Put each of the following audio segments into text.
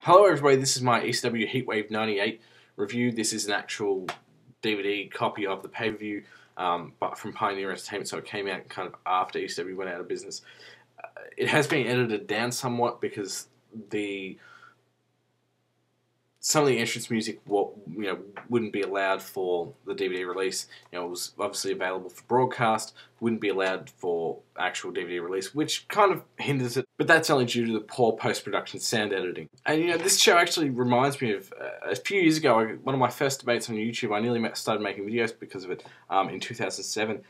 Hello everybody, this is my ECW Heatwave 98 review. This is an actual DVD copy of the pay-per-view, but from Pioneer Entertainment, so it came out kind of after ECW went out of business. It has been edited down somewhat because some of the entrance music wouldn't be allowed for the DVD release. It was obviously available for broadcast, wouldn't be allowed for actual DVD release, which kind of hinders it. But that's only due to the poor post-production sound editing. And this show actually reminds me of a few years ago, one of my first debates on YouTube. I nearly started making videos because of it in 2007.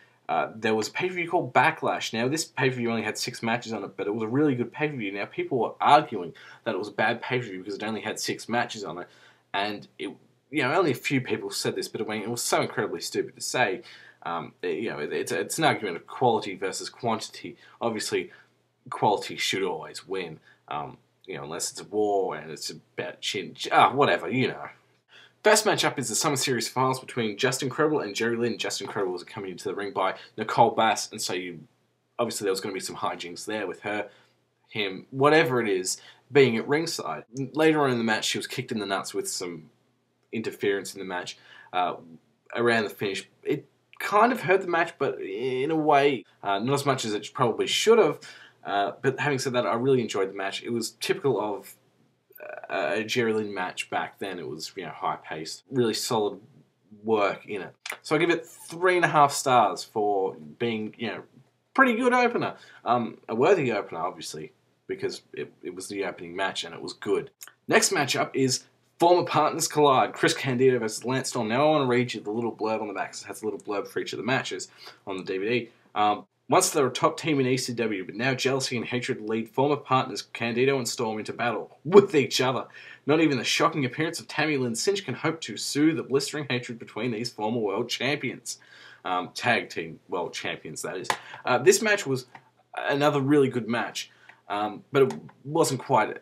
There was a pay-per-view called Backlash. Now, this pay-per-view only had 6 matches on it, but it was a really good pay-per-view. Now, people were arguing that it was a bad pay-per-view because it only had 6 matches on it, and only a few people said this, but I mean, it was so incredibly stupid to say. It's an argument of quality versus quantity. Obviously, quality should always win, unless it's a war and it's about whatever. First matchup is the Summer Series finals between Justin Incredible and Jerry Lynn. Justin Incredible was accompanied to the ring by Nicole Bass, and so obviously there was going to be some hijinks there with her, him, whatever it is, being at ringside. Later on in the match, she was kicked in the nuts with some interference in the match. Around the finish, it kind of hurt the match, but in a way, not as much as it probably should have. But having said that, I really enjoyed the match. It was typical of a Jerry Lynn match back then. It was high-paced, really solid work in it. So I give it 3.5 stars for being pretty good opener. A worthy opener, obviously, because it was the opening match and it was good. Next matchup is Former Partners Collide, Chris Candido versus Lance Storm. Now I want to read you the little blurb on the back, because it has a little blurb for each of the matches on the DVD. Once they were a top team in ECW, but now jealousy and hatred lead former partners Candido and Storm into battle with each other. Not even the shocking appearance of Tammy Lynn Cinch can hope to soothe the blistering hatred between these former world champions. Tag team world champions, that is. This match was another really good match, but it wasn't quite...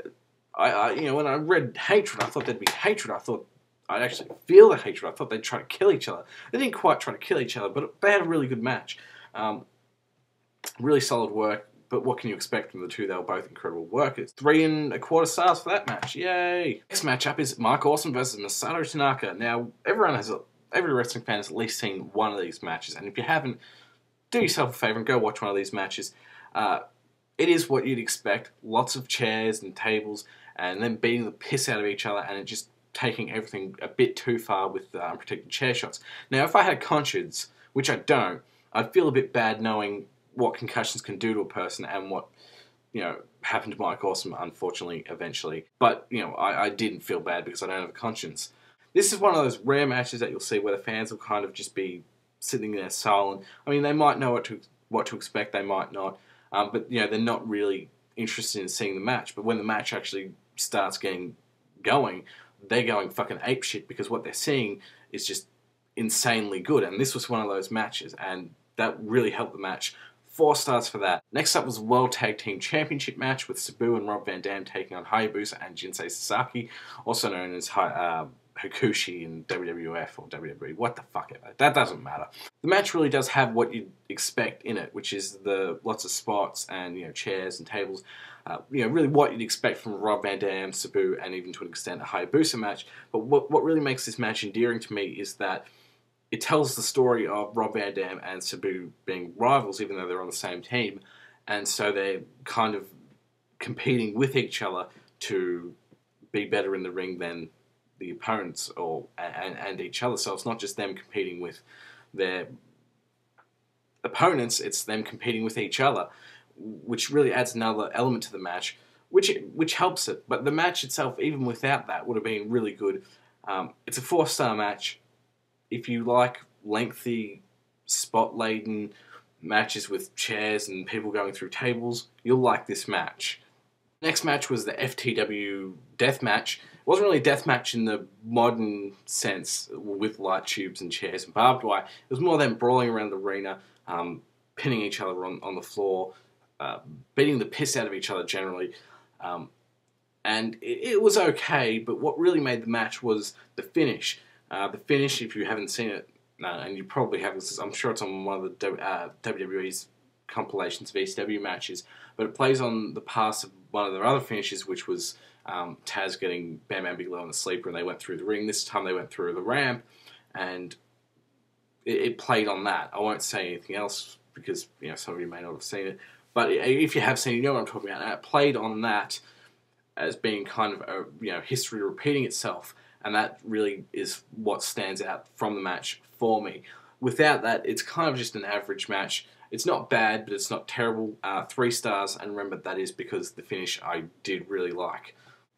when I read hatred, I thought there'd be hatred. I thought I'd actually feel the hatred. I thought they'd try to kill each other. They didn't quite try to kill each other, but they had a really good match. Really solid work, but what can you expect from the two? They were both incredible workers. 3.25 stars for that match. Yay! Next matchup is Mike Awesome versus Masato Tanaka. Now, every wrestling fan has at least seen one of these matches, and if you haven't, do yourself a favor and go watch one of these matches. It is what you'd expect. Lots of chairs and tables, and then beating the piss out of each other, and it just taking everything a bit too far with unprotected chair shots. Now, if I had a conscience, which I don't, I'd feel a bit bad knowing what concussions can do to a person and what, happened to Mike Awesome, unfortunately, eventually. But, I didn't feel bad because I don't have a conscience. This is one of those rare matches that you'll see where the fans will kind of just be sitting there silent. I mean, they might know what to expect, they might not. But, they're not really interested in seeing the match. But when the match actually starts getting going, they're going fucking apeshit because what they're seeing is just insanely good. And this was one of those matches, and that really helped the match. 4 stars for that. Next up was the World Tag Team Championship match with Sabu and Rob Van Dam taking on Hayabusa and Jinsei Sasaki, also known as Hakushi in WWF or WWE. What the fuck ever. That doesn't matter. The match really does have what you'd expect in it, which is lots of spots and chairs and tables. Really what you'd expect from Rob Van Dam, Sabu, and even to an extent a Hayabusa match. But what really makes this match endearing to me is that it tells the story of Rob Van Dam and Sabu being rivals, even though they're on the same team, and so they're kind of competing with each other to be better in the ring than the opponents and each other. So it's not just them competing with their opponents; it's them competing with each other, which really adds another element to the match, which helps it. But the match itself, even without that, would have been really good. It's a 4-star match. If you like lengthy, spot-laden matches with chairs and people going through tables, you'll like this match. Next match was the FTW death match. It wasn't really a death match in the modern sense with light tubes and chairs and barbed wire. It was more them brawling around the arena, pinning each other on the floor, beating the piss out of each other generally. And it was okay, but what really made the match was the finish. The finish, if you haven't seen it, and you probably haven't, I'm sure it's on one of the WWE's compilations of ECW matches, but it plays on the past of one of their other finishes, which was Taz getting Bam Bam Bigelow on the sleeper, and they went through the ring. This time they went through the ramp, and it played on that. I won't say anything else because some of you may not have seen it, but if you have seen it, you know what I'm talking about. And it played on that as being kind of a history repeating itself, and that really is what stands out from the match for me. Without that, it's kind of just an average match. It's not bad, but it's not terrible. 3 stars, and remember that is because the finish I did really like.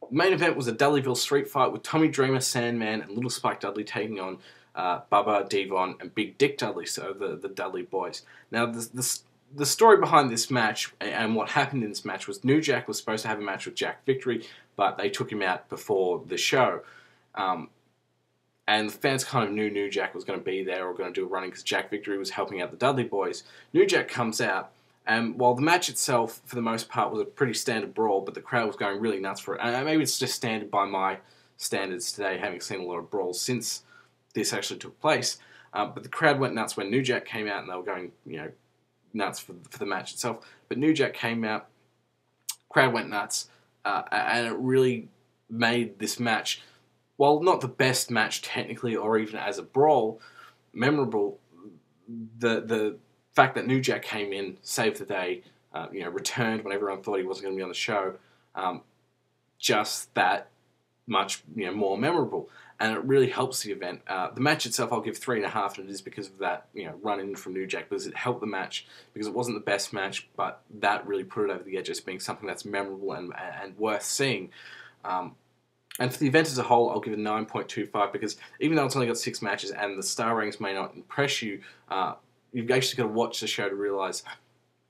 The main event was a Dudleyville street fight with Tommy Dreamer, Sandman, and Little Spike Dudley taking on Bubba, Devon, and Big Dick Dudley, so the Dudley boys. Now, the story behind this match and what happened in this match was New Jack was supposed to have a match with Jack Victory, but they took him out before the show. And the fans kind of knew New Jack was going to be there or going to do a running because Jack Victory was helping out the Dudley boys. New Jack comes out, and while the match itself, for the most part, was a pretty standard brawl, but the crowd was going really nuts for it. And maybe it's just standard by my standards today, having seen a lot of brawls since this actually took place. But the crowd went nuts when New Jack came out, and they were going, nuts for the match itself. But New Jack came out, crowd went nuts, and it really made this match, while not the best match technically or even as a brawl, memorable. The fact that New Jack came in, saved the day, returned when everyone thought he wasn't going to be on the show, just that much more memorable. And it really helps the event. The match itself, I'll give 3.5, and it is because of that run in from New Jack, because it helped the match, because it wasn't the best match, but that really put it over the edge as being something that's memorable and worth seeing. And for the event as a whole, I'll give it a 9.25, because even though it's only got 6 matches and the star ratings may not impress you, you've actually got to watch the show to realise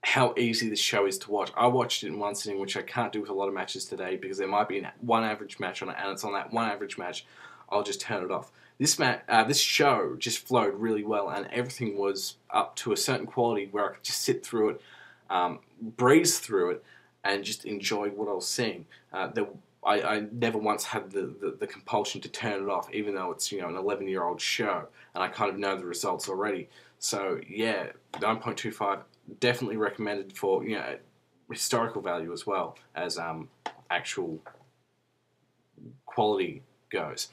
how easy this show is to watch. I watched it in one sitting, which I can't do with a lot of matches today, because there might be one average match on it, and it's on that one average match, I'll just turn it off. This show just flowed really well, and everything was up to a certain quality where I could just sit through it, breeze through it, and just enjoy what I was seeing. I never once had the compulsion to turn it off, even though it's an 11-year-old show, and I kind of know the results already. So yeah, 9.25, definitely recommended for historical value as well as actual quality goes.